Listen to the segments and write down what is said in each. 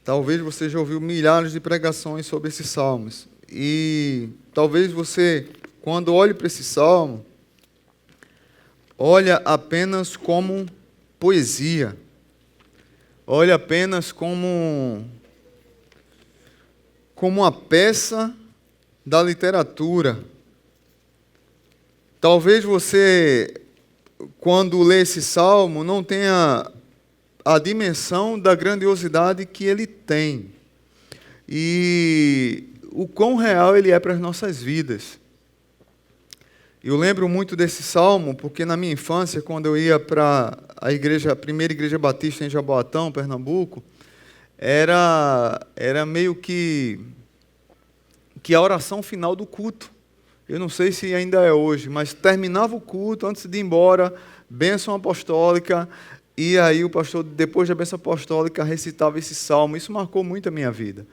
Talvez você já ouviu milhares de pregações sobre esses salmos. E talvez você, quando olhe para esse salmo, olha apenas como poesia. Olha apenas como uma peça da literatura. Talvez você, quando lê esse salmo, não tenha a dimensão da grandiosidade que ele tem e o quão real ele é para as nossas vidas. Eu lembro muito desse salmo porque na minha infância, quando eu ia para a primeira igreja batista em Jaboatão, Pernambuco, era meio que a oração final do culto. Eu não sei se ainda é hoje, mas terminava o culto, antes de ir embora, bênção apostólica, e aí o pastor, depois da bênção apostólica, recitava esse salmo. Isso marcou muito a minha vida.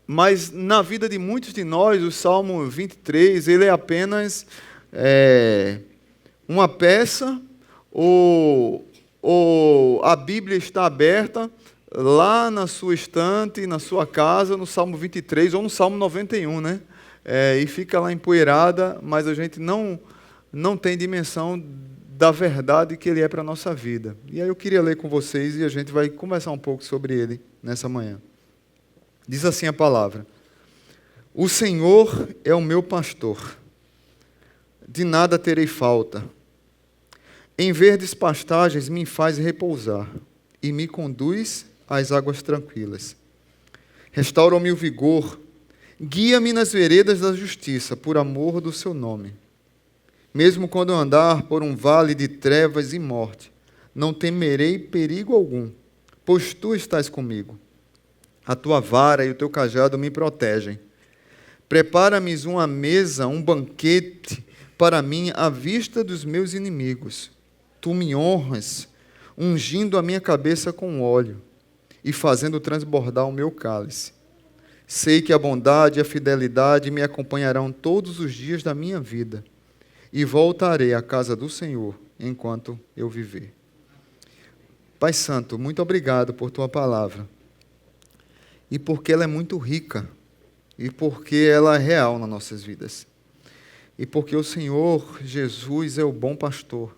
Mas na vida de muitos de nós, o Salmo 23, ele é apenas uma peça, ou a Bíblia está aberta lá na sua estante, na sua casa, no Salmo 23 ou no Salmo 91, né? E fica lá empoeirada, mas a gente não tem dimensão da verdade que ele é para a nossa vida. E aí eu queria ler com vocês e a gente vai conversar um pouco sobre ele nessa manhã. Diz assim a palavra: O Senhor é o meu pastor, de nada terei falta. Em verdes pastagens me faz repousar e me conduz às águas tranquilas. Restaura-me o vigor, guia-me nas veredas da justiça, por amor do seu nome. Mesmo quando eu andar por um vale de trevas e morte, não temerei perigo algum, pois tu estás comigo. A tua vara e o teu cajado me protegem. Prepara-me uma mesa, um banquete para mim à vista dos meus inimigos. Tu me honras, ungindo a minha cabeça com óleo e fazendo transbordar o meu cálice. Sei que a bondade e a fidelidade me acompanharão todos os dias da minha vida e voltarei à casa do Senhor enquanto eu viver. Pai Santo, muito obrigado por tua palavra. E porque ela é muito rica, e porque ela é real nas nossas vidas. E porque o Senhor Jesus é o bom pastor.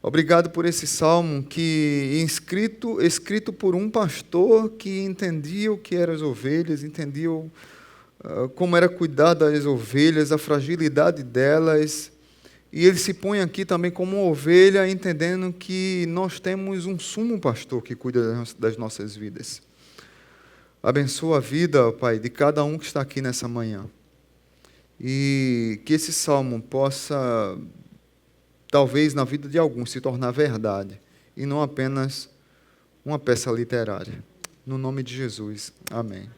Obrigado por esse salmo escrito por um pastor que entendia o que eram as ovelhas, entendia como era cuidar das ovelhas, a fragilidade delas. E ele se põe aqui também como uma ovelha, entendendo que nós temos um sumo pastor que cuida das nossas vidas. Abençoa a vida, Pai, de cada um que está aqui nessa manhã. E que esse salmo possa, talvez na vida de alguns, se tornar verdade, e não apenas uma peça literária. No nome de Jesus. Amém.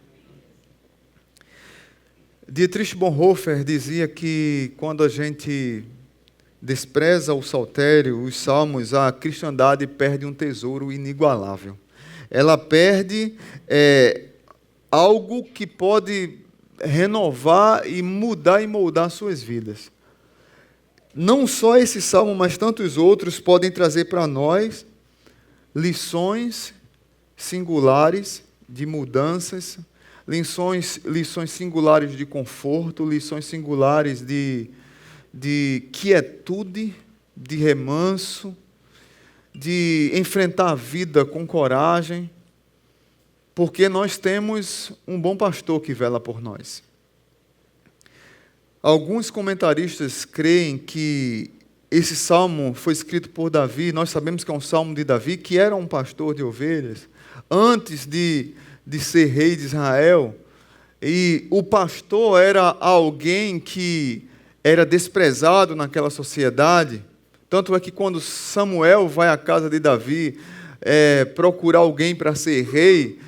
Dietrich Bonhoeffer dizia que quando a gente despreza o saltério, os salmos, a cristandade perde um tesouro inigualável. Ela perde algo que pode renovar e mudar e moldar suas vidas. Não só esse salmo, mas tantos outros podem trazer para nós lições singulares de mudanças, lições singulares de conforto, lições singulares de quietude, de remanso, de enfrentar a vida com coragem, porque nós temos um bom pastor que vela por nós. Alguns comentaristas creem que esse salmo foi escrito por Davi. Nós sabemos que é um salmo de Davi, que era um pastor de ovelhas, antes de ser rei de Israel. E o pastor era alguém que era desprezado naquela sociedade. Tanto é que quando Samuel vai à casa de Davi procurar alguém para ser rei,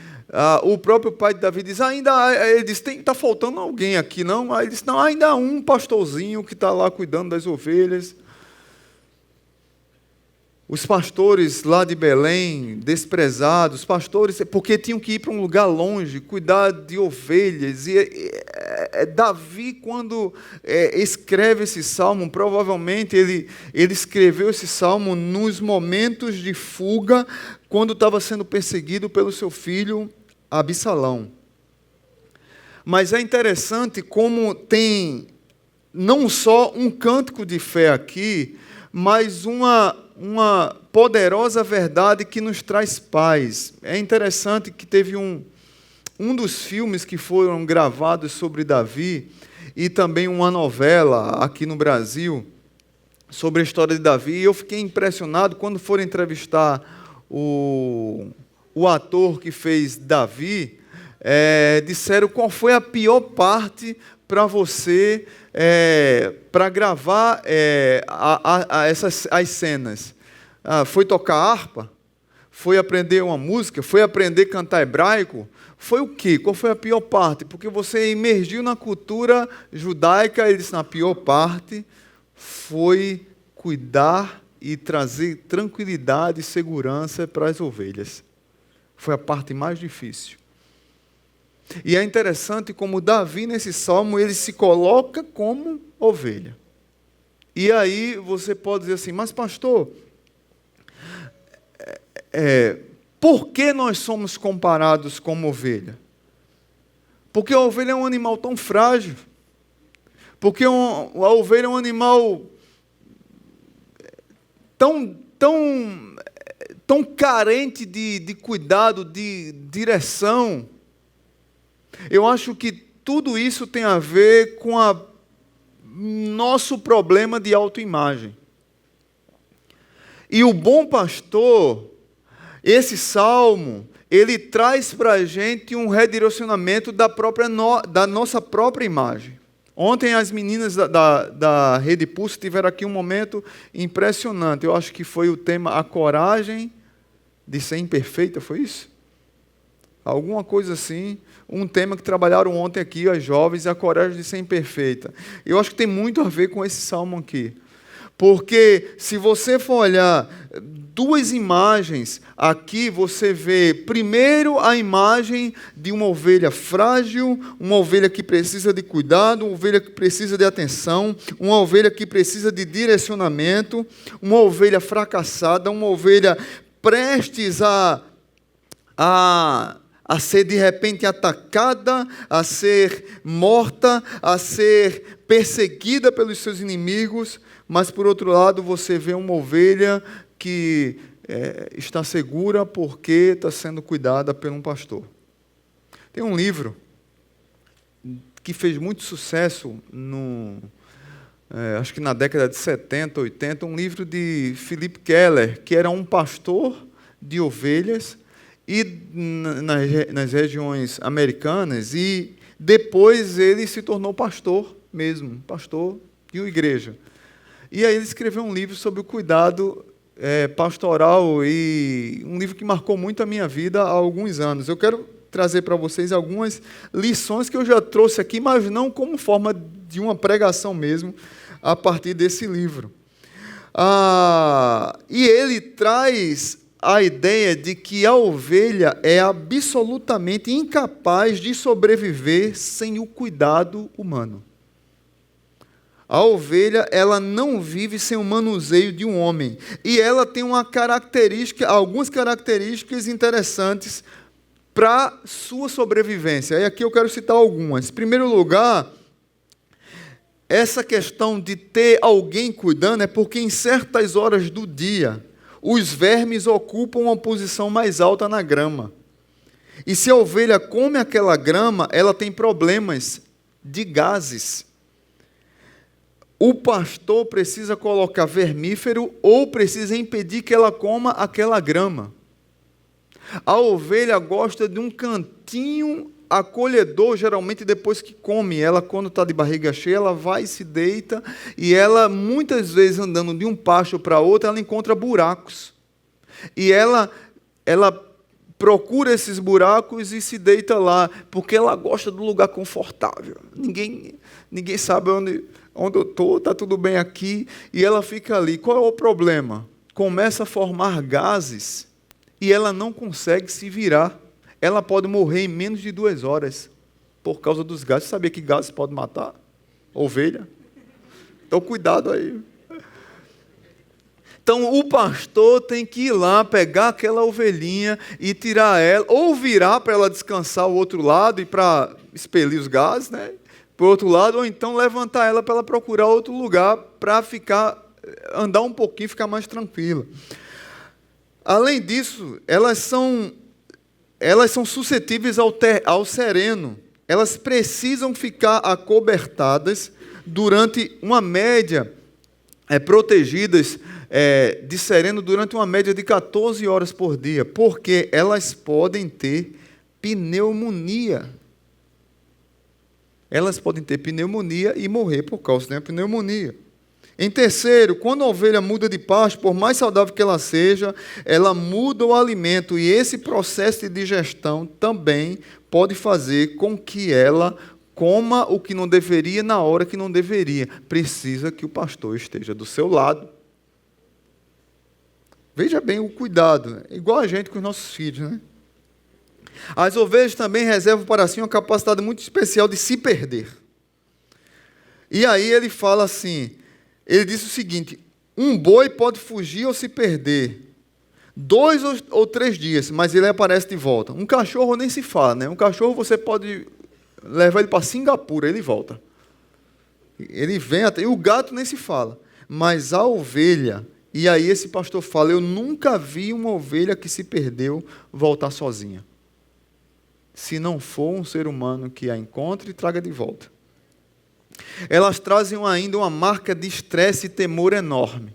o próprio pai de Davi diz, ele diz, está faltando alguém aqui, não? Aí ele diz, não, ainda há um pastorzinho que está lá cuidando das ovelhas. Os pastores lá de Belém, desprezados, pastores, porque tinham que ir para um lugar longe, cuidar de ovelhas, e Davi, quando escreve esse salmo, provavelmente ele escreveu esse salmo nos momentos de fuga, quando estava sendo perseguido pelo seu filho Absalão. Mas é interessante como tem não só um cântico de fé aqui, mas uma poderosa verdade que nos traz paz. É interessante que teve um dos filmes que foram gravados sobre Davi, e também uma novela aqui no Brasil, sobre a história de Davi, e eu fiquei impressionado quando foram entrevistar o ator que fez Davi, disseram qual foi a pior parte para você, para gravar as cenas. Foi tocar harpa? Foi aprender uma música? Foi aprender a cantar hebraico? Foi o quê? Qual foi a pior parte? Porque você emergiu na cultura judaica, ele disse, na pior parte foi cuidar e trazer tranquilidade e segurança para as ovelhas. Foi a parte mais difícil. E é interessante como Davi, nesse salmo, ele se coloca como ovelha. E aí você pode dizer assim, mas pastor, por que nós somos comparados como ovelha? Porque a ovelha é um animal tão frágil. Porque a ovelha é um animal tão carente de cuidado, de direção. Eu acho que tudo isso tem a ver com nosso problema de autoimagem. E o bom pastor, esse salmo, ele traz para a gente um redirecionamento da nossa própria imagem. Ontem as meninas da Rede Pulse tiveram aqui um momento impressionante. Eu acho que foi o tema A Coragem de Ser Imperfeita, foi isso? Alguma coisa assim. Um tema que trabalharam ontem aqui, as jovens, a coragem de ser imperfeita. Eu acho que tem muito a ver com esse salmo aqui. Porque se você for olhar duas imagens, aqui você vê primeiro a imagem de uma ovelha frágil, uma ovelha que precisa de cuidado, uma ovelha que precisa de atenção, uma ovelha que precisa de direcionamento, uma ovelha fracassada, uma ovelha prestes a ser de repente atacada, a ser morta, a ser perseguida pelos seus inimigos, mas por outro lado você vê uma ovelha que está segura porque está sendo cuidada por um pastor. Tem um livro que fez muito sucesso, acho que na década de 70, 80, um livro de Philip Keller, que era um pastor de ovelhas, e nas regiões americanas, e depois ele se tornou pastor mesmo, pastor de uma igreja. E aí ele escreveu um livro sobre o cuidado pastoral, e um livro que marcou muito a minha vida há alguns anos. Eu quero trazer para vocês algumas lições que eu já trouxe aqui, mas não como forma de uma pregação mesmo, a partir desse livro. E ele traz a ideia de que a ovelha é absolutamente incapaz de sobreviver sem o cuidado humano. A ovelha, ela não vive sem o manuseio de um homem. E ela tem algumas características interessantes para sua sobrevivência. E aqui eu quero citar algumas. Em primeiro lugar, essa questão de ter alguém cuidando é porque em certas horas do dia, os vermes ocupam uma posição mais alta na grama. E se a ovelha come aquela grama, ela tem problemas de gases. O pastor precisa colocar vermífero ou precisa impedir que ela coma aquela grama. A ovelha gosta de um cantinho acolhedor, geralmente depois que come. Ela, quando está de barriga cheia, ela vai e se deita, e ela, muitas vezes, andando de um pasto para outro, ela encontra buracos. E ela procura esses buracos e se deita lá, porque ela gosta do lugar confortável. Ninguém sabe onde eu estou, está tudo bem aqui, e ela fica ali. Qual é o problema? Começa a formar gases, e ela não consegue se virar. Ela pode morrer em menos de 2 horas. por causa dos gases. Você sabia que gases pode matar ovelha? Então, cuidado aí. Então, o pastor tem que ir lá, pegar aquela ovelhinha e tirar ela, ou virar para ela descansar o outro lado e para expelir os gases, né? Para o outro lado, ou então levantar ela para ela procurar outro lugar para andar um pouquinho e ficar mais tranquila. Além disso, elas são suscetíveis ao sereno. Elas precisam ficar acobertadas durante uma média, protegidas de sereno durante uma média de 14 horas por dia, porque elas podem ter pneumonia. Elas podem ter pneumonia e morrer por causa da pneumonia. Em terceiro, quando a ovelha muda de pasto, por mais saudável que ela seja, ela muda o alimento, e esse processo de digestão também pode fazer com que ela coma o que não deveria na hora que não deveria. Precisa que o pastor esteja do seu lado. Veja bem o cuidado, igual a gente com os nossos filhos, né? As ovelhas também reservam para si uma capacidade muito especial de se perder. E aí ele fala assim, ele diz o seguinte: um boi pode fugir ou se perder 2 ou 3 dias, mas ele aparece de volta. Um cachorro nem se fala, né? Um cachorro você pode levar ele para Singapura, ele volta. Ele vem até... E o gato nem se fala. Mas a ovelha... E aí esse pastor fala, eu nunca vi uma ovelha que se perdeu voltar sozinha. Se não for um ser humano que a encontre e traga de volta. Elas trazem ainda uma marca de estresse e temor enorme.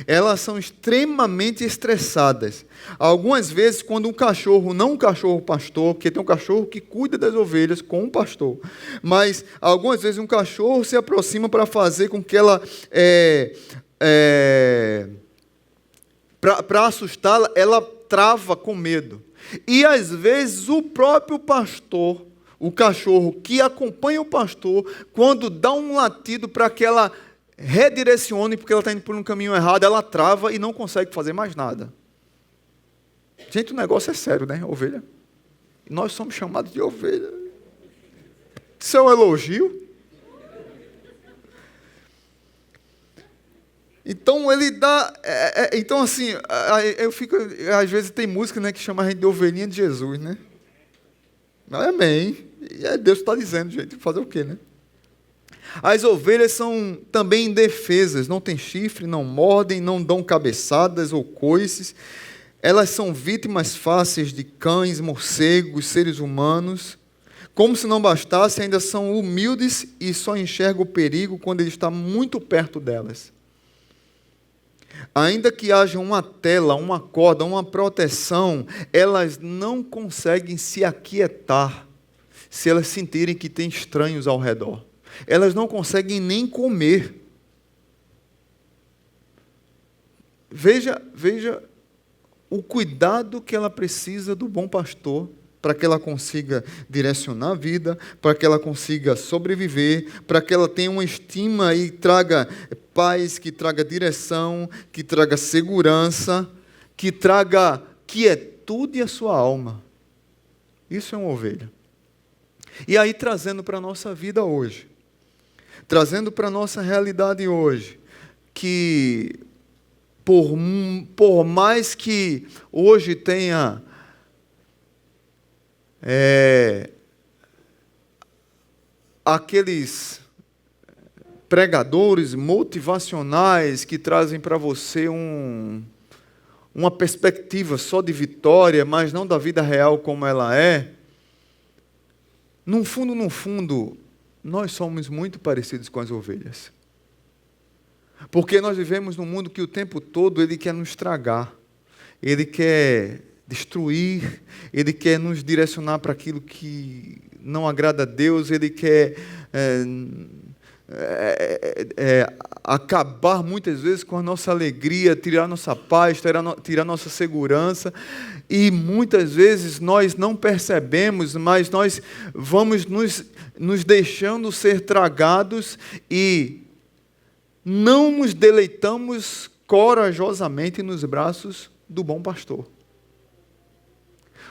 Elas são extremamente estressadas. Algumas vezes, quando um cachorro, não um cachorro pastor, porque tem um cachorro que cuida das ovelhas com um pastor, mas algumas vezes um cachorro se aproxima para fazer com que ela... para assustá-la, ela trava com medo. E às vezes o próprio pastor, o cachorro que acompanha o pastor, quando dá um latido para que ela redirecione, porque ela está indo por um caminho errado, ela trava e não consegue fazer mais nada. Gente, o negócio é sério, né, ovelha? Nós somos chamados de ovelha. Isso é um elogio? Então ele dá... então assim, eu fico... Às vezes tem música, né, que chama a gente de ovelhinha de Jesus, né? Amém. E Deus está dizendo, gente, fazer o quê, né? As ovelhas são também indefesas, não têm chifre, não mordem, não dão cabeçadas ou coices. Elas são vítimas fáceis de cães, morcegos, seres humanos. Como se não bastasse, ainda são humildes e só enxergam o perigo quando ele está muito perto delas. Ainda que haja uma tela, uma corda, uma proteção, elas não conseguem se aquietar se elas sentirem que tem estranhos ao redor. Elas não conseguem nem comer. Veja o cuidado que ela precisa do bom pastor para que ela consiga direcionar a vida, para que ela consiga sobreviver, para que ela tenha uma estima e traga paz, que traga direção, que traga segurança, que traga quietude à sua alma. Isso é uma ovelha. E aí, trazendo para a nossa vida hoje, trazendo para a nossa realidade hoje, que por mais que hoje tenha aqueles pregadores motivacionais que trazem para você uma perspectiva só de vitória, mas não da vida real como ela é, no fundo, nós somos muito parecidos com as ovelhas. Porque nós vivemos num mundo que o tempo todo ele quer nos estragar, ele quer destruir, ele quer nos direcionar para aquilo que não agrada a Deus, ele quer acabar muitas vezes com a nossa alegria, tirar a nossa paz, tirar a nossa segurança, e muitas vezes nós não percebemos, mas nós vamos nos deixando ser tragados e não nos deleitamos corajosamente nos braços do bom pastor.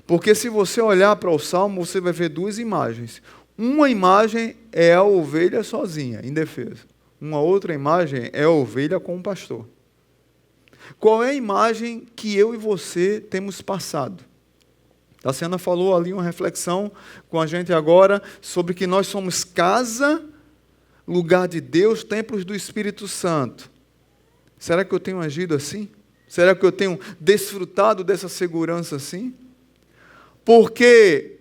Porque se você olhar para o Salmo, você vai ver 2 imagens. Uma imagem é a ovelha sozinha, indefesa. Uma outra imagem é a ovelha com o pastor. Qual é a imagem que eu e você temos passado? A Ciana falou ali uma reflexão com a gente agora sobre que nós somos casa, lugar de Deus, templos do Espírito Santo. Será que eu tenho agido assim? Será que eu tenho desfrutado dessa segurança assim? Porque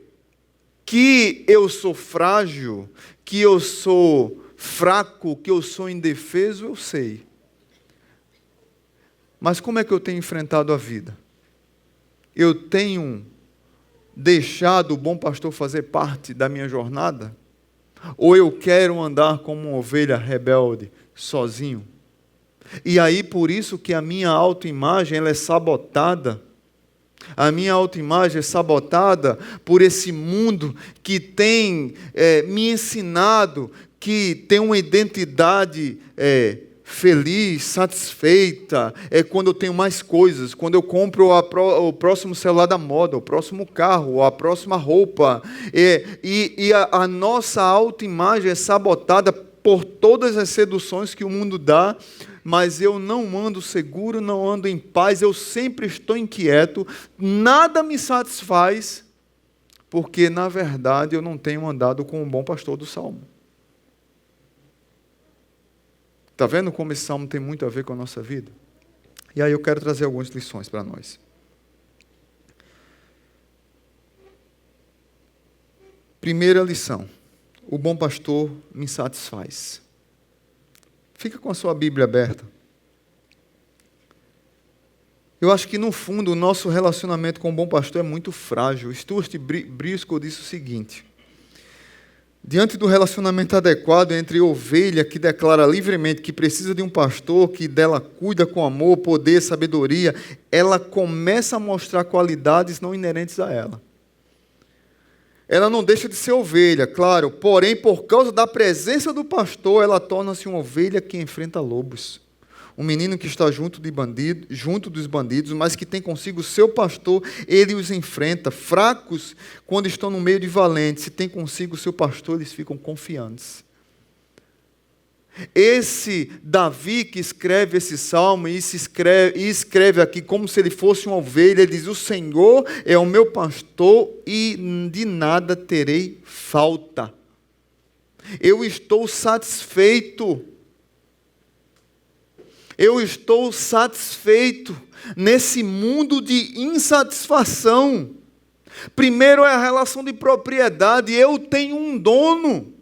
que eu sou frágil, que eu sou fraco, que eu sou indefeso, eu sei. Mas como é que eu tenho enfrentado a vida? Eu tenho deixado o bom pastor fazer parte da minha jornada? Ou eu quero andar como uma ovelha rebelde, sozinho? E aí, por isso que a minha autoimagem ela é sabotada. A minha autoimagem é sabotada por esse mundo que tem me ensinado que tem uma identidade feliz, satisfeita, é quando eu tenho mais coisas, quando eu compro o próximo celular da moda, o próximo carro, a próxima roupa. E a nossa autoimagem é sabotada por todas as seduções que o mundo dá, mas eu não ando seguro, não ando em paz, eu sempre estou inquieto, nada me satisfaz, porque, na verdade, eu não tenho andado com o bom pastor do Salmo. Está vendo como esse Salmo tem muito a ver com a nossa vida? E aí eu quero trazer algumas lições para nós. Primeira lição: o bom pastor me satisfaz. Fica com a sua Bíblia aberta. Eu acho que, no fundo, o nosso relacionamento com o bom pastor é muito frágil. Stuart Briscoe disse o seguinte: diante do relacionamento adequado entre ovelha que declara livremente que precisa de um pastor, que dela cuida com amor, poder, sabedoria, ela começa a mostrar qualidades não inerentes a ela. Ela não deixa de ser ovelha, claro, porém, por causa da presença do pastor, ela torna-se uma ovelha que enfrenta lobos. Um menino que está junto dos bandidos, mas que tem consigo o seu pastor, ele os enfrenta. Fracos, quando estão no meio de valentes, se tem consigo o seu pastor, eles ficam confiantes. Esse Davi que escreve esse salmo, e escreve aqui como se ele fosse uma ovelha, ele diz: o Senhor é o meu pastor e de nada terei falta. Eu estou satisfeito. Eu estou satisfeito nesse mundo de insatisfação. Primeiro é a relação de propriedade. Eu tenho um dono.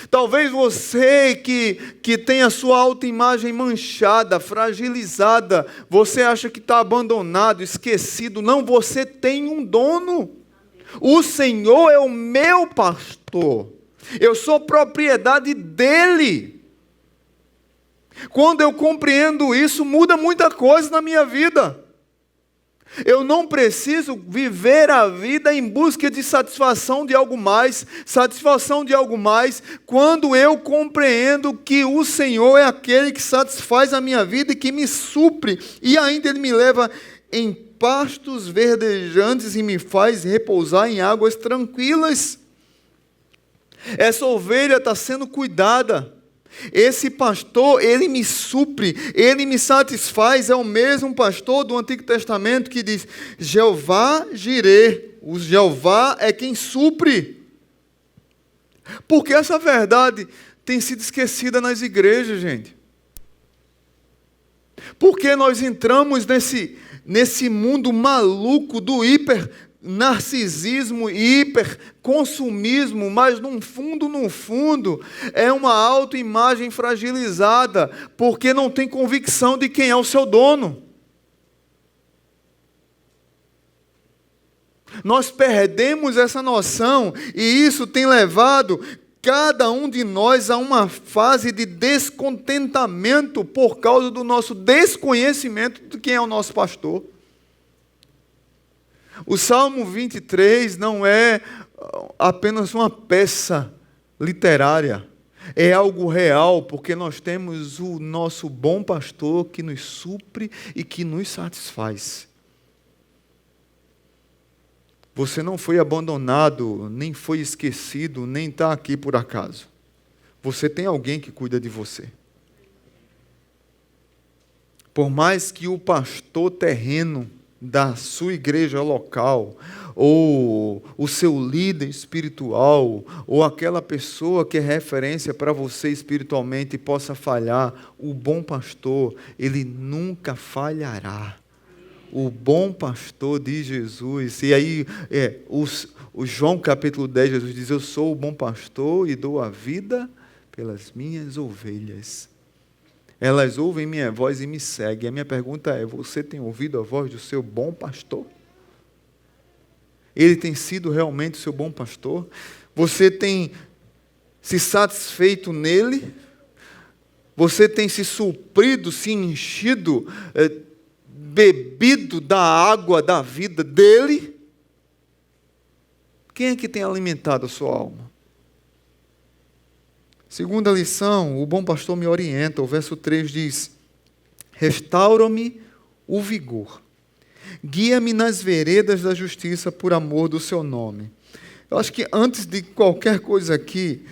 Talvez você que tem a sua autoimagem manchada, fragilizada, você acha que está abandonado, esquecido. Não, você tem um dono. O Senhor é o meu pastor. Eu sou propriedade dEle. Quando eu compreendo isso, muda muita coisa na minha vida. Eu não preciso viver a vida em busca de satisfação de algo mais, quando eu compreendo que o Senhor é aquele que satisfaz a minha vida e que me supre, e ainda Ele me leva em pastos verdejantes e me faz repousar em águas tranquilas. Essa ovelha está sendo cuidada. Esse pastor, ele me supre, ele me satisfaz. É o mesmo pastor do Antigo Testamento que diz: Jeová Jireh, o Jeová é quem supre. Porque essa verdade tem sido esquecida nas igrejas, gente. Porque nós entramos nesse mundo maluco do narcisismo e hiperconsumismo, mas no fundo, é uma autoimagem fragilizada, porque não tem convicção de quem é o seu dono. Nós perdemos essa noção, e isso tem levado cada um de nós a uma fase de descontentamento por causa do nosso desconhecimento de quem é o nosso pastor. O Salmo 23 não é apenas uma peça literária, é algo real, porque nós temos o nosso bom pastor que nos supre e que nos satisfaz. Você não foi abandonado, nem foi esquecido, nem está aqui por acaso. Você tem alguém que cuida de você. Por mais que o pastor terreno da sua igreja local, ou o seu líder espiritual, ou aquela pessoa que é referência para você espiritualmente possa falhar, o bom pastor, ele nunca falhará. O bom pastor de Jesus. E aí, o João capítulo 10, Jesus diz: eu sou o bom pastor e dou a vida pelas minhas ovelhas. Elas ouvem minha voz e me seguem. A minha pergunta é: você tem ouvido a voz do seu bom pastor? Ele tem sido realmente o seu bom pastor? Você tem se satisfeito nele? Você tem se suprido, se enchido, bebido da água da vida dele? Quem é que tem alimentado a sua alma? Segunda lição, o bom pastor me orienta. O verso 3 diz: restaura-me o vigor, guia-me nas veredas da justiça por amor do seu nome. Eu acho que antes de qualquer coisa aqui,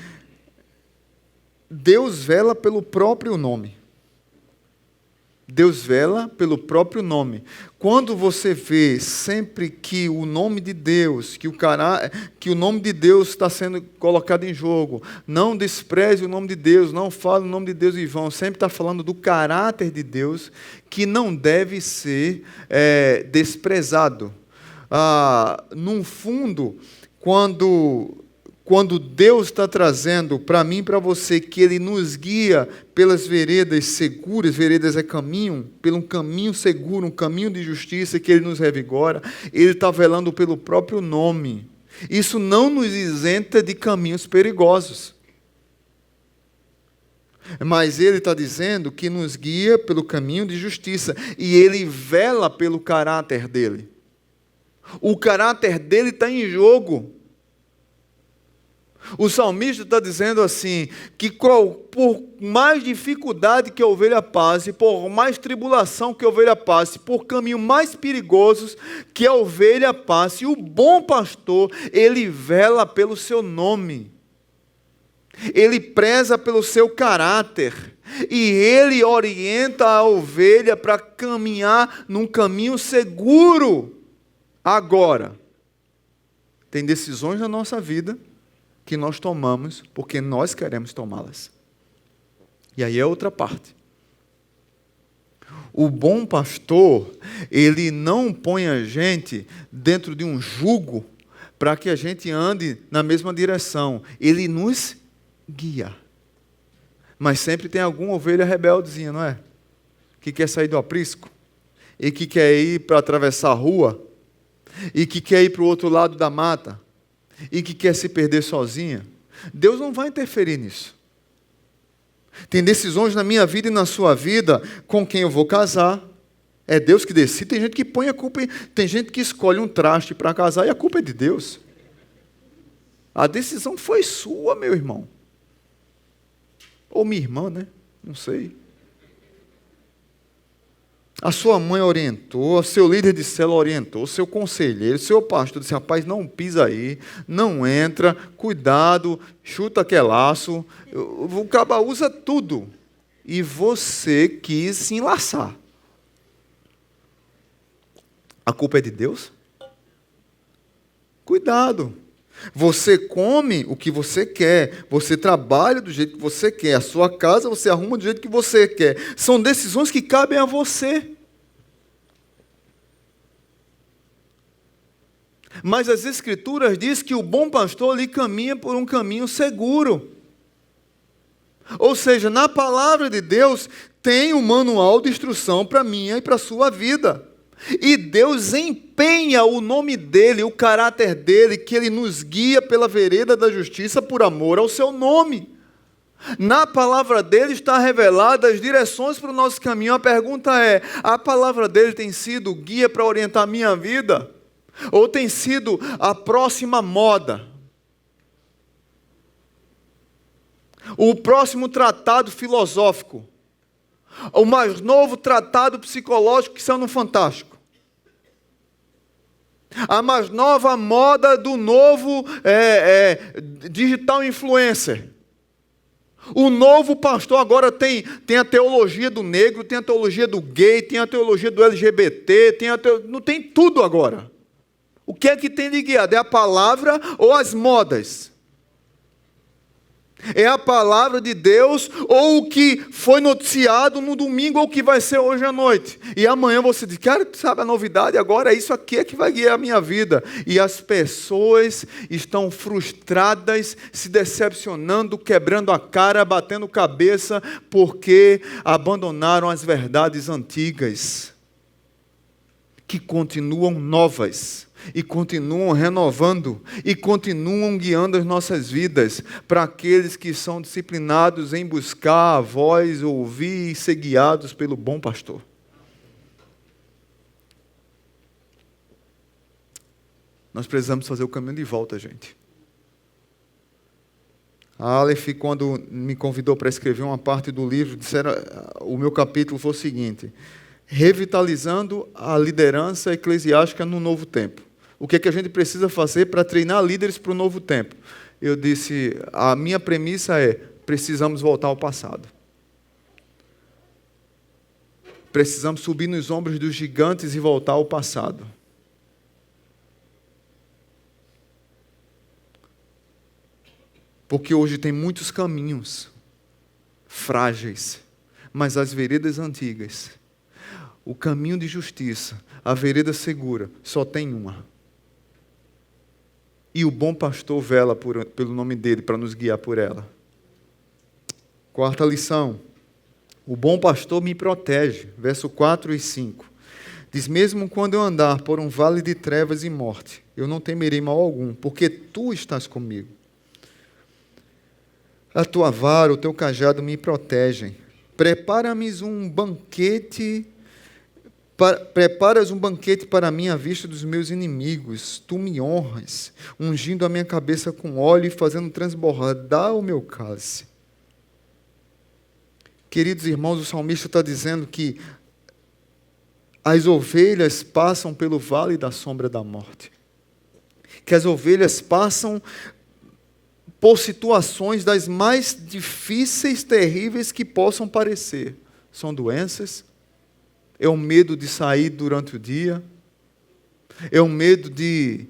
Deus vela pelo próprio nome. Deus vela pelo próprio nome. Quando você vê sempre que o nome de Deus, que o nome de Deus está sendo colocado em jogo, não despreze o nome de Deus, não fale o nome de Deus em vão, sempre está falando do caráter de Deus, que não deve ser desprezado. No fundo, quando Deus está trazendo para mim e para você que Ele nos guia pelas veredas seguras, veredas é caminho, pelo um caminho seguro, um caminho de justiça que Ele nos revigora, Ele está velando pelo próprio nome. Isso não nos isenta de caminhos perigosos. Mas Ele está dizendo que nos guia pelo caminho de justiça e Ele vela pelo caráter dEle. O caráter dEle está em jogo. O salmista está dizendo assim, que por mais dificuldade que a ovelha passe, por mais tribulação que a ovelha passe, por caminhos mais perigosos que a ovelha passe, o bom pastor, ele vela pelo seu nome. Ele preza pelo seu caráter. E ele orienta a ovelha para caminhar num caminho seguro. Agora, tem decisões na nossa vida que nós tomamos porque nós queremos tomá-las. E aí é outra parte. O bom pastor, ele não põe a gente dentro de um jugo para que a gente ande na mesma direção. Ele nos guia. Mas sempre tem alguma ovelha rebeldezinha, não é? Que quer sair do aprisco. E que quer ir para atravessar a rua. E que quer ir para o outro lado da mata. E que quer se perder sozinha. Deus não vai interferir nisso. Tem decisões na minha vida e na sua vida com quem eu vou casar. É Deus que decide. Tem gente que põe a culpa. Tem gente que escolhe um traste para casar e a culpa é de Deus. A decisão foi sua, meu irmão. Ou minha irmã, né? Não sei. A sua mãe orientou, o seu líder de célula orientou, o seu conselheiro, o seu pastor disse: rapaz, não pisa aí, não entra, cuidado, chuta aquele laço. O caba usa tudo. E você quis se enlaçar. A culpa é de Deus? Cuidado. Você come o que você quer, você trabalha do jeito que você quer, a sua casa você arruma do jeito que você quer. São decisões que cabem a você. Mas as Escrituras dizem que o bom pastor ali caminha por um caminho seguro. Ou seja, na palavra de Deus tem um manual de instrução para a minha e para a sua vida. E Deus empenha o nome dEle, o caráter dEle, que Ele nos guia pela vereda da justiça por amor ao seu nome. Na palavra dEle está revelada as direções para o nosso caminho. A pergunta é: a palavra dEle tem sido guia para orientar a minha vida? Ou tem sido a próxima moda? O próximo tratado filosófico? O mais novo tratado psicológico que saiu no Fantástico? A mais nova moda do novo digital influencer. O novo pastor agora tem a teologia do negro, tem a teologia do gay, tem a teologia do LGBT, não tem tudo agora. O que é que tem de guiado? É a palavra ou as modas? É a palavra de Deus ou o que foi noticiado no domingo ou o que vai ser hoje à noite? E amanhã você diz, cara, sabe a novidade agora? É isso aqui que vai guiar a minha vida. E as pessoas estão frustradas, se decepcionando, quebrando a cara, batendo cabeça, porque abandonaram as verdades antigas, que continuam novas. E continuam renovando, e continuam guiando as nossas vidas, para aqueles que são disciplinados em buscar a voz, ouvir e ser guiados pelo bom pastor. Nós precisamos fazer o caminho de volta, gente. A Aleph, quando me convidou para escrever uma parte do livro, o meu capítulo foi o seguinte: revitalizando a liderança eclesiástica no novo tempo. O que é que a gente precisa fazer para treinar líderes para o novo tempo? Eu disse, a minha premissa é, precisamos voltar ao passado. Precisamos subir nos ombros dos gigantes e voltar ao passado. Porque hoje tem muitos caminhos frágeis, mas as veredas antigas, o caminho de justiça, a vereda segura, só tem uma. E o bom pastor vela pelo nome dele, para nos guiar por ela. Quarta lição. O bom pastor me protege. Verso 4 e 5. Diz, mesmo quando eu andar por um vale de trevas e morte, eu não temerei mal algum, porque tu estás comigo. A tua vara, o teu cajado me protegem. Prepara-me um banquete... Preparas um banquete para mim à vista dos meus inimigos. Tu me honras, ungindo a minha cabeça com óleo e fazendo transbordar o meu cálice. Queridos irmãos, o salmista está dizendo que as ovelhas passam pelo vale da sombra da morte. Que as ovelhas passam por situações das mais difíceis, terríveis que possam parecer. São doenças, é o medo de sair durante o dia, é o medo de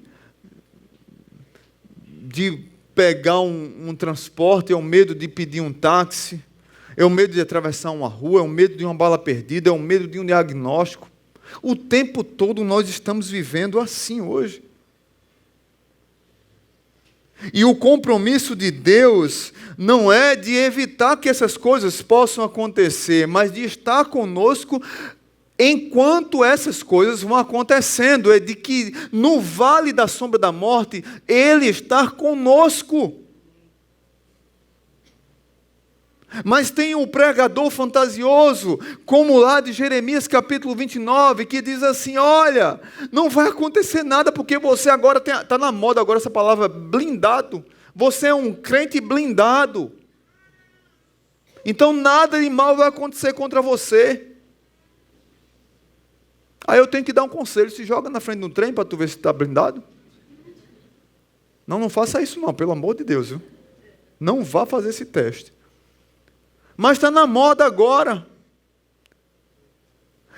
pegar um transporte, é o medo de pedir um táxi, é o medo de atravessar uma rua, é o medo de uma bala perdida, é o medo de um diagnóstico. O tempo todo nós estamos vivendo assim hoje. E o compromisso de Deus não é de evitar que essas coisas possam acontecer, mas de estar conosco enquanto essas coisas vão acontecendo, é de que no vale da sombra da morte, Ele está conosco. Mas tem um pregador fantasioso, como lá de Jeremias capítulo 29, que diz assim, olha, não vai acontecer nada, porque você agora está na moda agora essa palavra blindado, você é um crente blindado, então nada de mal vai acontecer contra você. Aí eu tenho que dar um conselho, se joga na frente de um trem para tu ver se está blindado. Não faça isso não, pelo amor de Deus, viu? Não vá fazer esse teste. Mas está na moda agora.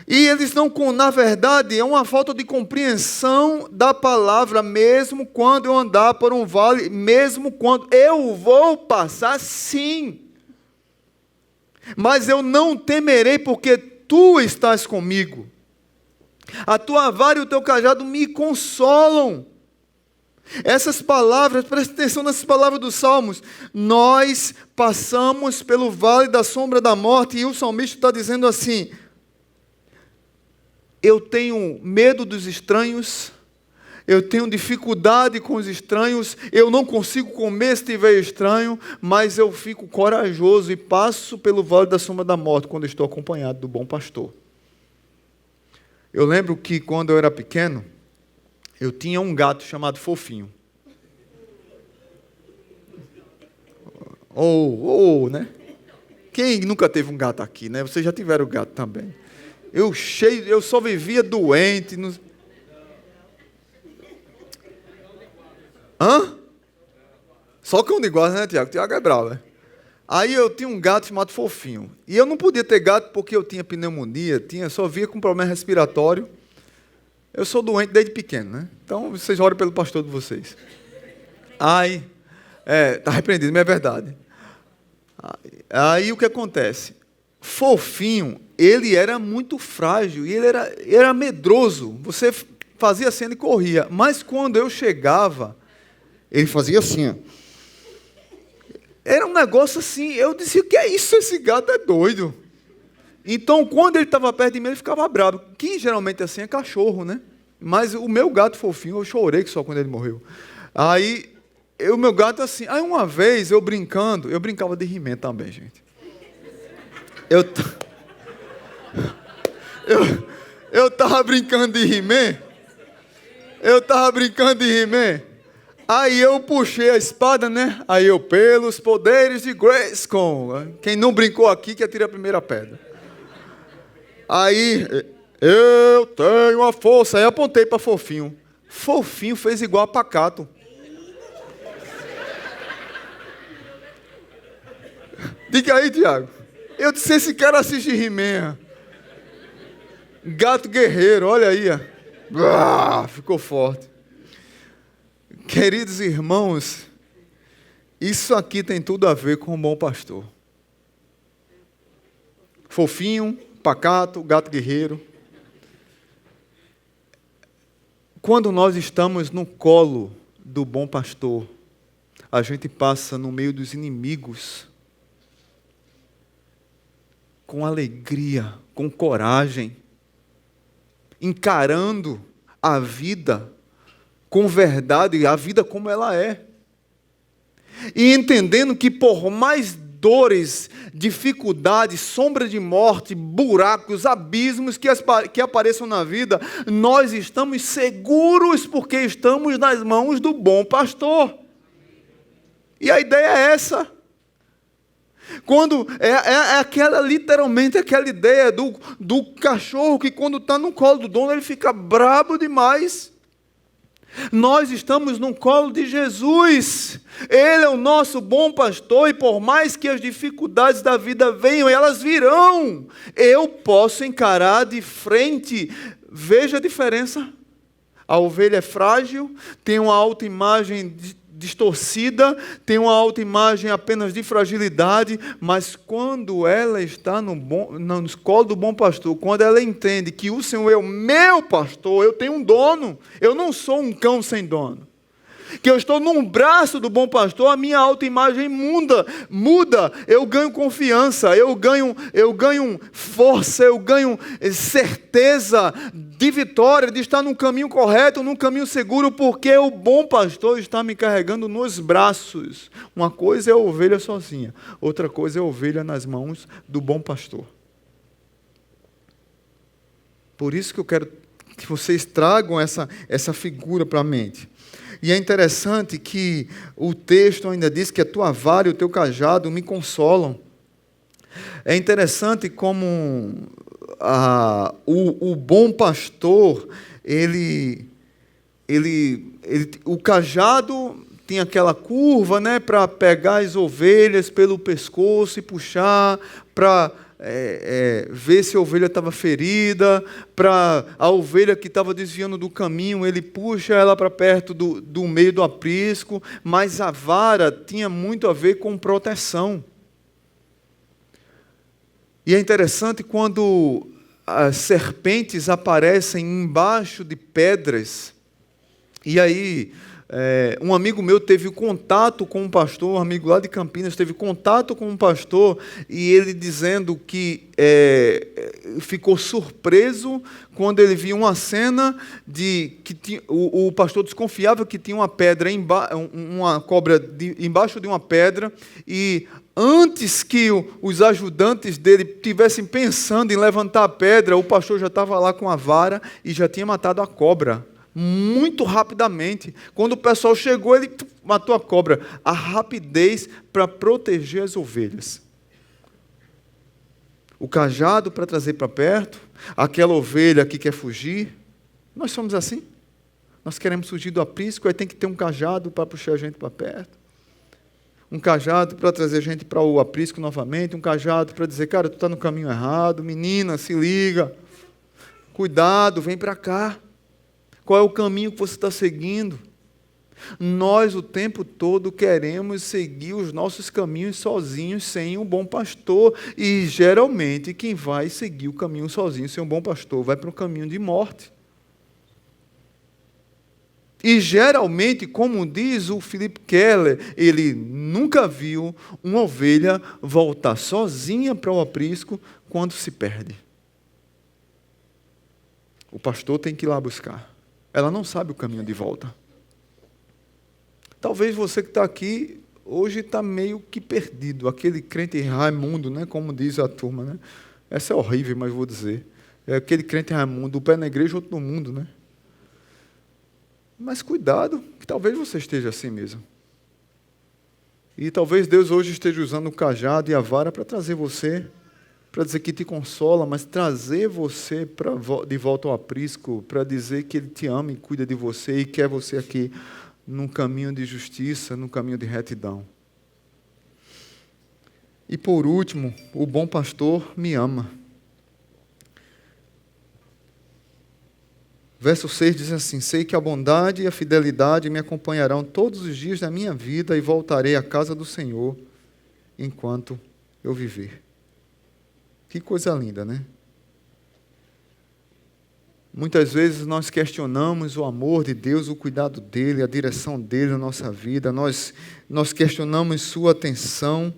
E eles não, na verdade, é uma falta de compreensão da palavra, mesmo quando eu andar por um vale, mesmo quando eu vou passar, sim. Mas eu não temerei, porque tu estás comigo. A tua vara e o teu cajado me consolam. Essas palavras, presta atenção nessas palavras dos Salmos. Nós passamos pelo vale da sombra da morte, e o salmista está dizendo assim, eu tenho medo dos estranhos, eu tenho dificuldade com os estranhos, eu não consigo comer se tiver estranho, mas eu fico corajoso e passo pelo vale da sombra da morte quando estou acompanhado do bom pastor. Eu lembro que quando eu era pequeno, eu tinha um gato chamado Fofinho. Né? Quem nunca teve um gato aqui, né? Vocês já tiveram gato também. Eu só vivia doente. Hã? Só cão de guarda, né, Tiago? Tiago é bravo, né? Aí eu tinha um gato chamado Fofinho. E eu não podia ter gato porque eu tinha pneumonia, só via com problema respiratório. Eu sou doente desde pequeno, né? Então, vocês orem pelo pastor de vocês. Aí, tá repreendido, mas é verdade. Aí o que acontece? Fofinho, ele era muito frágil e ele era medroso. Você fazia assim e corria. Mas quando eu chegava, ele fazia assim, ó. Era um negócio assim, eu dizia, o que é isso? Esse gato é doido. Então, quando ele estava perto de mim, ele ficava bravo. Que geralmente assim é cachorro, né? Mas o meu gato Fofinho, eu chorei só quando ele morreu. Aí, o meu gato assim. Aí uma vez, eu brincava de He-Man também, gente. Eu estava brincando de He-Man. Aí eu puxei a espada, né? Aí eu, pelos poderes de Grayskull. Quem não brincou aqui, que atire a primeira pedra. Aí, eu tenho a força. Aí apontei para Fofinho. Fofinho fez igual a Pacato. Diga aí, Tiago. Eu disse, esse cara assiste He-Man. Gato guerreiro, olha aí. Ficou forte. Queridos irmãos, isso aqui tem tudo a ver com o bom pastor. Fofinho, pacato, gato guerreiro. Quando nós estamos no colo do bom pastor, a gente passa no meio dos inimigos com alegria, com coragem, encarando a vida com verdade, a vida como ela é. E entendendo que por mais dores, dificuldades, sombra de morte, buracos, abismos que apareçam na vida, nós estamos seguros porque estamos nas mãos do bom pastor. E a ideia é essa. Quando literalmente aquela ideia do cachorro que quando está no colo do dono ele fica brabo demais. Nós estamos no colo de Jesus. Ele é o nosso bom pastor e por mais que as dificuldades da vida venham, elas virão. Eu posso encarar de frente. Veja a diferença. A ovelha é frágil, tem uma autoimagem distorcida, tem uma autoimagem apenas de fragilidade, mas quando ela está no colo do bom pastor, quando ela entende que o Senhor é o meu pastor, eu tenho um dono, eu não sou um cão sem dono, que eu estou num braço do bom pastor, a minha autoimagem muda, eu ganho confiança, eu ganho força, eu ganho certeza de vitória, de estar num caminho correto, num caminho seguro, porque o bom pastor está me carregando nos braços. Uma coisa é a ovelha sozinha, outra coisa é a ovelha nas mãos do bom pastor. Por isso que eu quero que vocês tragam essa figura para a mente. E é interessante que o texto ainda diz que a tua vara e o teu cajado me consolam. É interessante como o bom pastor, o cajado tem aquela curva, né, para pegar as ovelhas pelo pescoço e puxar, para ver se a ovelha estava ferida, para a ovelha que estava desviando do caminho, ele puxa ela para perto do meio do aprisco, mas a vara tinha muito a ver com proteção. E é interessante quando as serpentes aparecem embaixo de pedras, e aí um amigo meu teve contato com um pastor, um amigo lá de Campinas, teve contato com um pastor, e ele dizendo que ficou surpreso quando ele viu uma cena que o pastor desconfiava que tinha uma pedra, uma cobra embaixo de uma pedra, e antes que os ajudantes dele estivessem pensando em levantar a pedra, o pastor já estava lá com a vara e já tinha matado a cobra. Muito rapidamente. Quando o pessoal chegou, ele matou a cobra. A rapidez para proteger as ovelhas. O cajado para trazer para perto. Aquela ovelha que quer fugir. Nós somos assim. Nós queremos fugir do aprisco, aí tem que ter um cajado para puxar a gente para perto. Um cajado para trazer a gente para o aprisco novamente, um cajado para dizer, cara, tu está no caminho errado, menina, se liga, cuidado, vem para cá. Qual é o caminho que você está seguindo? Nós o tempo todo queremos seguir os nossos caminhos sozinhos, sem um bom pastor, e geralmente quem vai seguir o caminho sozinho, sem um bom pastor, vai para um caminho de morte. E geralmente, como diz o Philip Keller, ele nunca viu uma ovelha voltar sozinha para o aprisco quando se perde. O pastor tem que ir lá buscar. Ela não sabe o caminho de volta. Talvez você que está aqui hoje está meio que perdido. Aquele crente Raimundo, né, como diz a turma. Né? Essa é horrível, mas vou dizer. É aquele crente Raimundo, o pé na igreja, outro no mundo, né? Mas cuidado, que talvez você esteja assim mesmo. E talvez Deus hoje esteja usando o cajado e a vara para trazer você, para dizer que te consola, mas trazer você de volta ao aprisco, para dizer que Ele te ama e cuida de você e quer você aqui num caminho de justiça, num caminho de retidão. E por último, o bom pastor me ama. Verso 6 diz assim, sei que a bondade e a fidelidade me acompanharão todos os dias da minha vida e voltarei à casa do Senhor enquanto eu viver. Que coisa linda, né? Muitas vezes nós questionamos o amor de Deus, o cuidado dEle, a direção dEle na nossa vida, nós questionamos sua atenção,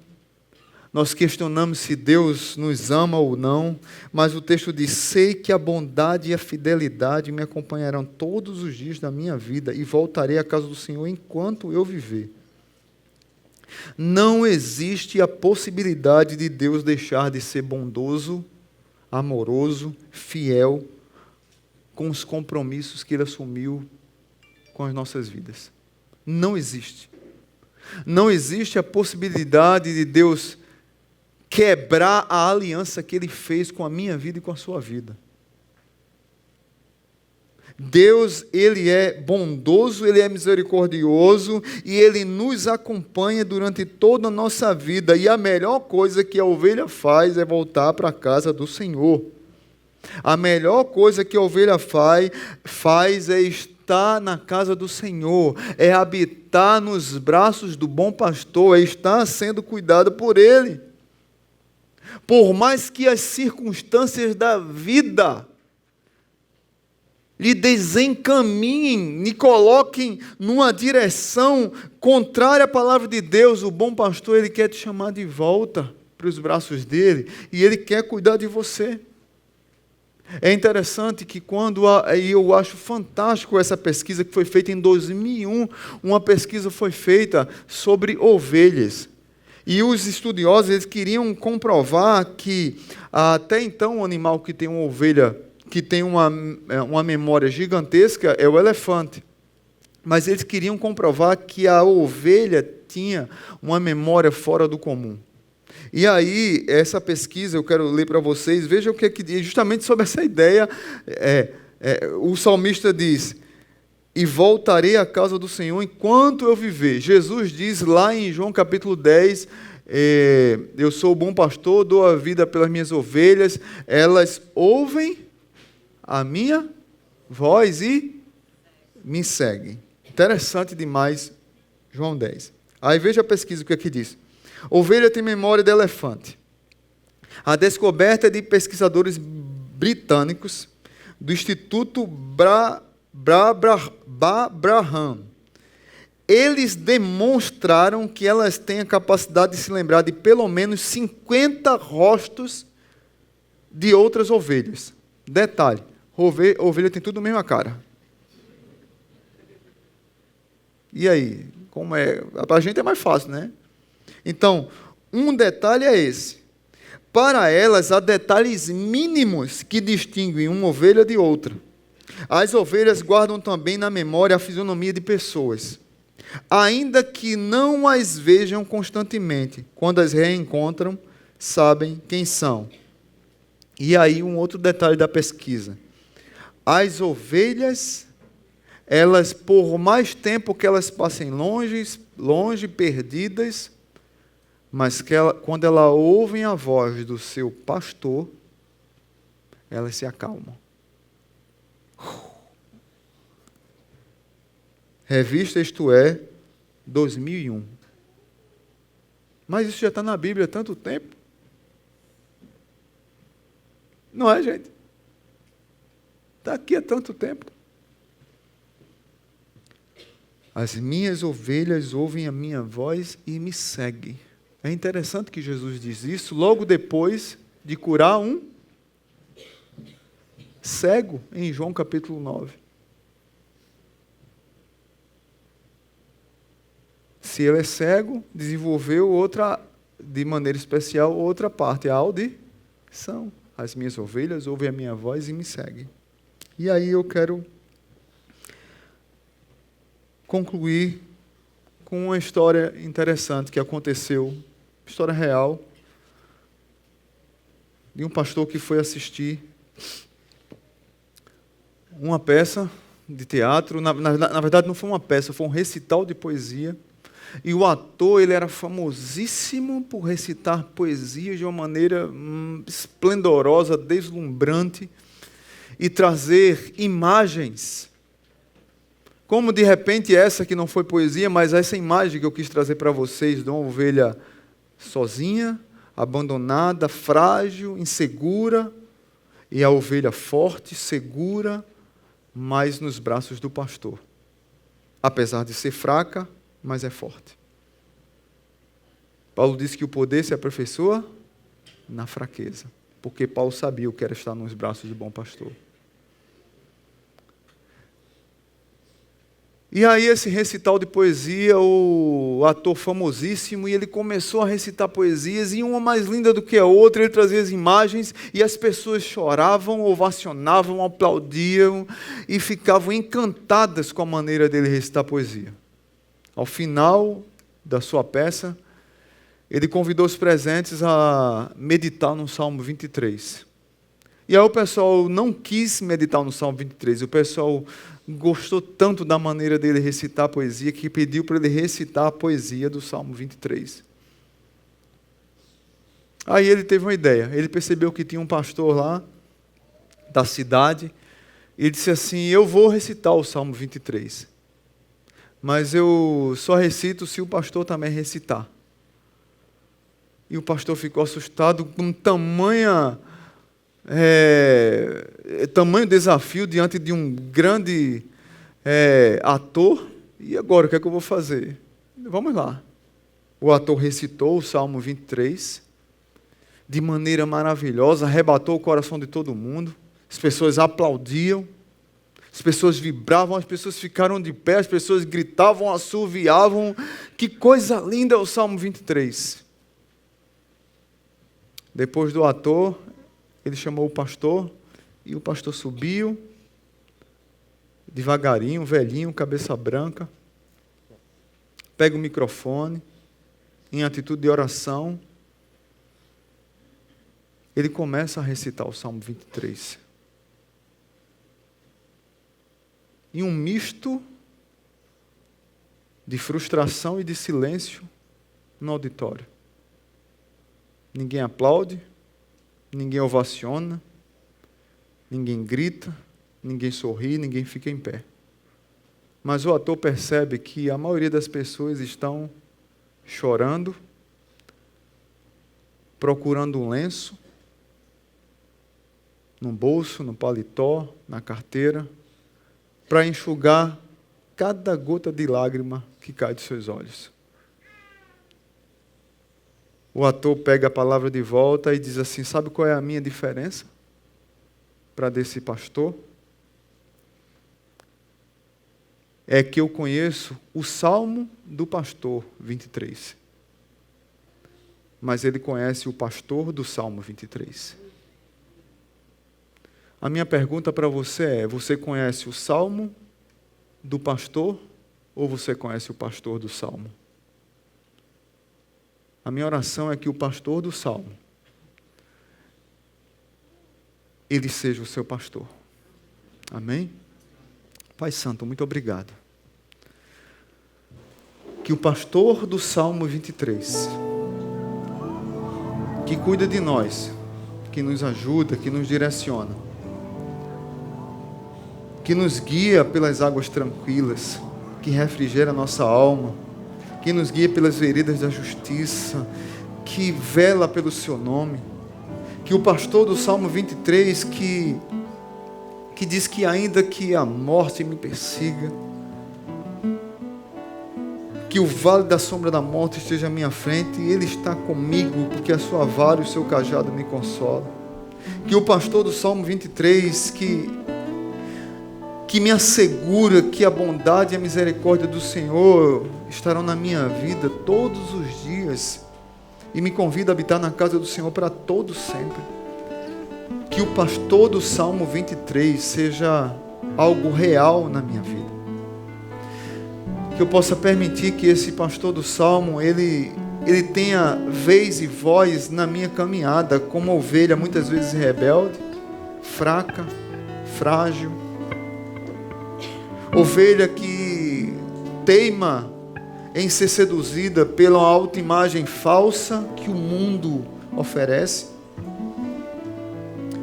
nós questionamos se Deus nos ama ou não, mas o texto diz, sei que a bondade e a fidelidade me acompanharão todos os dias da minha vida e voltarei à casa do Senhor enquanto eu viver. Não existe a possibilidade de Deus deixar de ser bondoso, amoroso, fiel, com os compromissos que Ele assumiu com as nossas vidas. Não existe. Não existe a possibilidade de Deus quebrar a aliança que Ele fez com a minha vida e com a sua vida. Deus, Ele é bondoso, Ele é misericordioso e Ele nos acompanha durante toda a nossa vida. E a melhor coisa que a ovelha faz é voltar para a casa do Senhor. A melhor coisa que a ovelha faz é estar na casa do Senhor, é habitar nos braços do bom pastor, é estar sendo cuidado por Ele. Por mais que as circunstâncias da vida lhe desencaminhem, lhe coloquem numa direção contrária à palavra de Deus, o bom pastor, ele quer te chamar de volta para os braços dele e ele quer cuidar de você. É interessante que e eu acho fantástico essa pesquisa que foi feita em 2001, uma pesquisa foi feita sobre ovelhas. E os estudiosos eles queriam comprovar que até então o animal que tem uma ovelha, que tem uma memória gigantesca é o elefante. Mas eles queriam comprovar que a ovelha tinha uma memória fora do comum. E aí, essa pesquisa, eu quero ler para vocês, vejam o que diz, justamente sobre essa ideia, o salmista diz, e voltarei à casa do Senhor enquanto eu viver. Jesus diz lá em João capítulo 10, eu sou o bom pastor, dou a vida pelas minhas ovelhas, elas ouvem a minha voz e me seguem. Interessante demais, João 10. Aí veja a pesquisa o que aqui diz. Ovelha tem memória de elefante. A descoberta é de pesquisadores britânicos do Instituto Brabham. Eles demonstraram que elas têm a capacidade de se lembrar de pelo menos 50 rostos de outras ovelhas. Detalhe, ovelha tem tudo a mesma cara. E aí? Como é? Para a gente é mais fácil, né? Então, um detalhe é esse. Para elas, há detalhes mínimos que distinguem uma ovelha de outra. As ovelhas guardam também na memória a fisionomia de pessoas, ainda que não as vejam constantemente. Quando as reencontram, sabem quem são. E aí um outro detalhe da pesquisa. As ovelhas, elas, por mais tempo que elas passem longe, perdidas, mas quando elas ouvem a voz do seu pastor, elas se acalmam. Revista Isto É, 2001. Mas isso já está na Bíblia há tanto tempo. Não é, gente? Está aqui há tanto tempo. As minhas ovelhas ouvem a minha voz e me seguem. É interessante que Jesus diz isso logo depois de curar um cego, em João capítulo 9. Se ele é cego, desenvolveu outra, de maneira especial, outra parte, a audição. As minhas ovelhas ouvem a minha voz e me seguem. E aí eu quero concluir com uma história interessante que aconteceu, história real, de um pastor que foi assistir uma peça de teatro. Na verdade, não foi uma peça, foi um recital de poesia. E o ator, ele era famosíssimo por recitar poesias de uma maneira esplendorosa, deslumbrante, e trazer imagens. Como, de repente, essa que não foi poesia, mas essa imagem que eu quis trazer para vocês, de uma ovelha sozinha, abandonada, frágil, insegura, e a ovelha forte, segura, mas nos braços do pastor. Apesar de ser fraca, mas é forte. Paulo disse que o poder se aperfeiçoa na fraqueza, porque Paulo sabia o que era estar nos braços do bom pastor. E aí esse recital de poesia, o ator famosíssimo, e ele começou a recitar poesias, e uma mais linda do que a outra, ele trazia as imagens, e as pessoas choravam, ovacionavam, aplaudiam, e ficavam encantadas com a maneira dele recitar poesia. Ao final da sua peça, ele convidou os presentes a meditar no Salmo 23. E aí o pessoal não quis meditar no Salmo 23, o pessoal gostou tanto da maneira dele recitar a poesia, que pediu para ele recitar a poesia do Salmo 23. Aí ele teve uma ideia, ele percebeu que tinha um pastor lá, da cidade, e ele disse assim: eu vou recitar o Salmo 23, mas eu só recito se o pastor também recitar. E o pastor ficou assustado com tamanho desafio diante de um grande ator. E agora, o que é que eu vou fazer? Vamos lá. O ator recitou o Salmo 23 de maneira maravilhosa, arrebatou o coração de todo mundo. As pessoas aplaudiam, as pessoas vibravam, as pessoas ficaram de pé, as pessoas gritavam, assoviavam. Que coisa linda é o Salmo 23. Depois do ator, ele chamou o pastor, e o pastor subiu, devagarinho, velhinho, cabeça branca, pega o microfone, em atitude de oração, ele começa a recitar o Salmo 23. E um misto de frustração e de silêncio no auditório. Ninguém aplaude, ninguém ovaciona, ninguém grita, ninguém sorri, ninguém fica em pé. Mas o ator percebe que a maioria das pessoas estão chorando, procurando um lenço, no bolso, no paletó, na carteira, para enxugar cada gota de lágrima que cai dos seus olhos. O ator pega a palavra de volta e diz assim: sabe qual é a minha diferença para desse pastor? É que eu conheço o Salmo do pastor 23. Mas ele conhece o pastor do Salmo 23. A minha pergunta para você é: você conhece o Salmo do pastor ou você conhece o pastor do Salmo? A minha oração é que o pastor do Salmo, ele seja o seu pastor. Amém? Pai Santo, muito obrigado. Que o pastor do Salmo 23, que cuida de nós, que nos ajuda, que nos direciona, que nos guia pelas águas tranquilas, que refrigera a nossa alma, que nos guia pelas veredas da justiça, que vela pelo seu nome, que o pastor do Salmo 23, que diz que ainda que a morte me persiga, que o vale da sombra da morte esteja à minha frente, e Ele está comigo, porque a sua vara e o seu cajado me consolam. Que o pastor do Salmo 23, que me assegura que a bondade e a misericórdia do Senhor estarão na minha vida todos os dias, e me convida a habitar na casa do Senhor para todo sempre. Que o pastor do Salmo 23 seja algo real na minha vida. Que eu possa permitir que esse pastor do Salmo, ele tenha vez e voz na minha caminhada, como ovelha muitas vezes rebelde, fraca, frágil. Ovelha que teima em ser seduzida pela autoimagem falsa que o mundo oferece.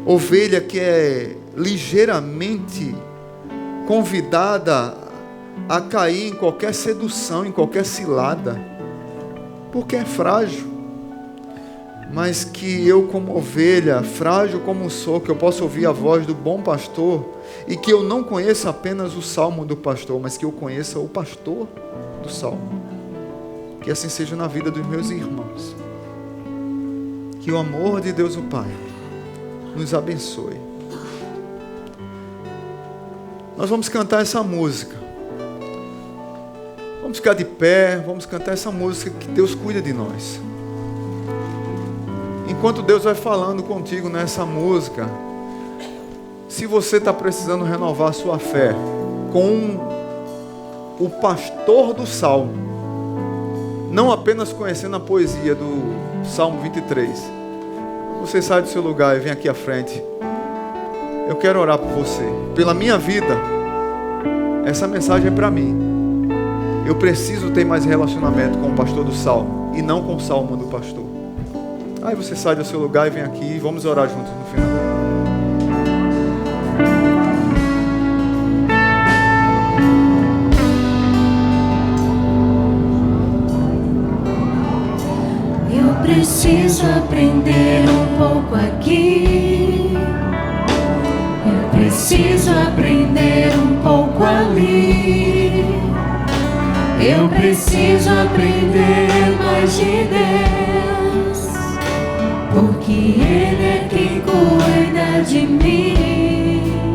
Ovelha que é ligeiramente convidada a cair em qualquer sedução, em qualquer cilada, porque é frágil. Mas que eu, como ovelha, frágil como sou, que eu possa ouvir a voz do bom pastor, e que eu não conheça apenas o salmo do pastor, mas que eu conheça o pastor do salmo. Que assim seja na vida dos meus irmãos. Que o amor de Deus o Pai nos abençoe. Nós vamos cantar essa música. Vamos ficar de pé, vamos cantar essa música, que Deus cuida de nós. Enquanto Deus vai falando contigo nessa música, se você está precisando renovar a sua fé com o pastor do Salmo, não apenas conhecendo a poesia do Salmo 23, você sai do seu lugar e vem aqui à frente. Eu quero orar por você, pela minha vida. Essa mensagem é para mim. Eu preciso ter mais relacionamento com o pastor do Salmo e não com o Salmo do pastor. Aí você sai do seu lugar e vem aqui e vamos orar juntos no final. Eu preciso aprender um pouco aqui. Eu preciso aprender um pouco ali. Eu preciso aprender mais de Deus, porque Ele é quem cuida de mim.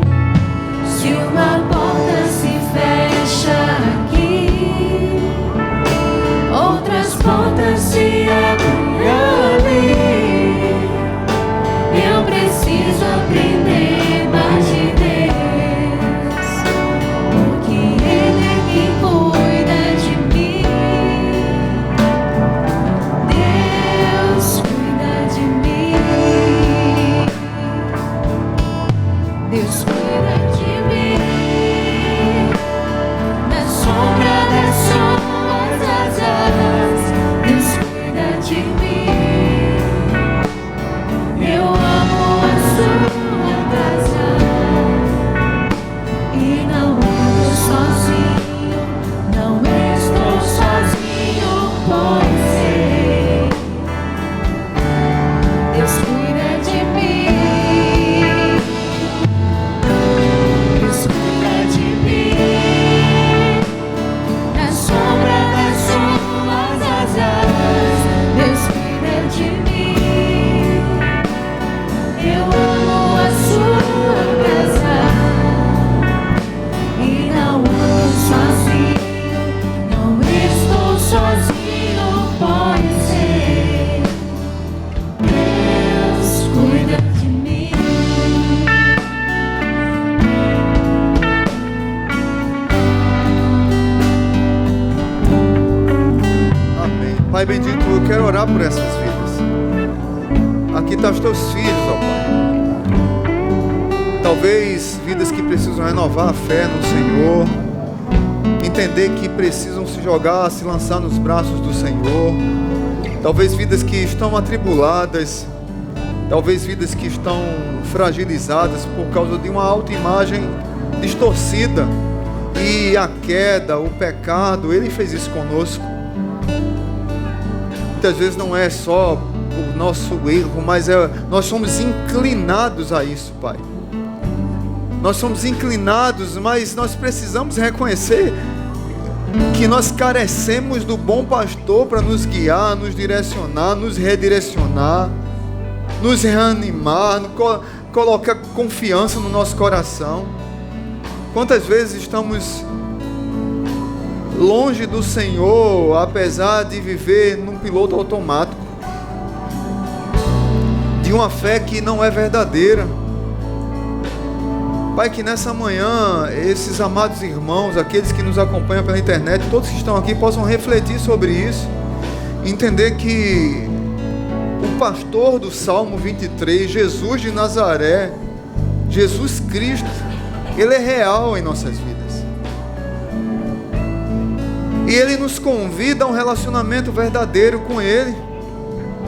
Se uma porta se fecha aqui, outras portas se abrem ali. Eu preciso aprender mais de Deus, porque Ele é quem cuida de mim. Deus cuida de mim. Deus cuida de mim. Na sombra das suas asas, Deus cuida de mim. Eu amo a sua casa e não ando sozinho, não estou sozinho, pois sei, Deus cuida de mim. Deus cuida de mim. Na sombra das suas asas, Deus cuida de mim. Eu amo a sua casa e não ando sozinho, não estou sozinho, pois sei, Deus cuida de mim. Amém. Pai bendito, eu quero orar por essas vidas. Aqui estão os teus filhos, ó Pai. Talvez vidas que precisam renovar a fé no Senhor, entender que precisam se jogar, se lançar nos braços do Senhor. Talvez vidas que estão atribuladas, talvez vidas que estão fragilizadas por causa de uma autoimagem distorcida. E a queda, o pecado, Ele fez isso conosco. Muitas vezes não é só o nosso erro, mas nós somos inclinados a isso, Pai. Nós somos inclinados, mas nós precisamos reconhecer que nós carecemos do bom pastor para nos guiar, nos direcionar, nos redirecionar, nos reanimar, colocar confiança no nosso coração. Quantas vezes estamos longe do Senhor, apesar de viver num piloto automático, de uma fé que não é verdadeira. Pai, que nessa manhã, esses amados irmãos, aqueles que nos acompanham pela internet, todos que estão aqui, possam refletir sobre isso, entender que o pastor do Salmo 23, Jesus de Nazaré, Jesus Cristo, Ele é real em nossas vidas. E Ele nos convida a um relacionamento verdadeiro com Ele.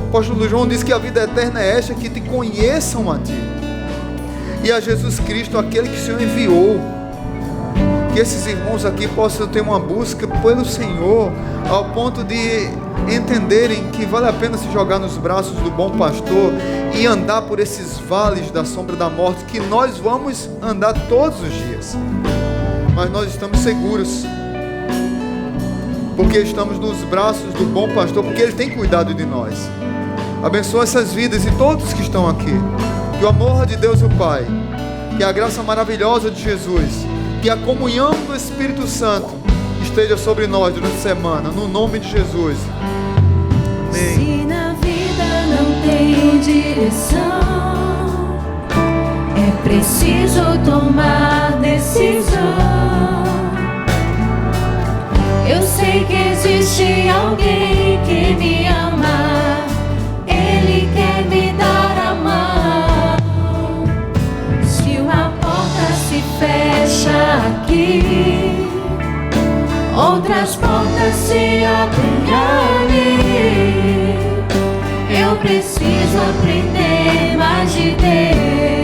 O apóstolo João diz que a vida eterna é esta, que te conheçam a Ti e a Jesus Cristo, aquele que o Senhor enviou. Que esses irmãos aqui possam ter uma busca pelo Senhor, ao ponto de entenderem que vale a pena se jogar nos braços do bom pastor e andar por esses vales da sombra da morte, que nós vamos andar todos os dias, mas nós estamos seguros, porque estamos nos braços do bom pastor, porque Ele tem cuidado de nós. Abençoa essas vidas e todos que estão aqui. Que o amor de Deus o Pai, que a graça maravilhosa de Jesus, que a comunhão do Espírito Santo esteja sobre nós durante a semana, no nome de Jesus. Amém. Se na vida não tem direção, é preciso tomar decisão. Eu sei que existe alguém que me ama, Ele quer me dar a mão. Se uma porta se fecha aqui, outras portas se abrem ali. Eu preciso aprender mais de Deus.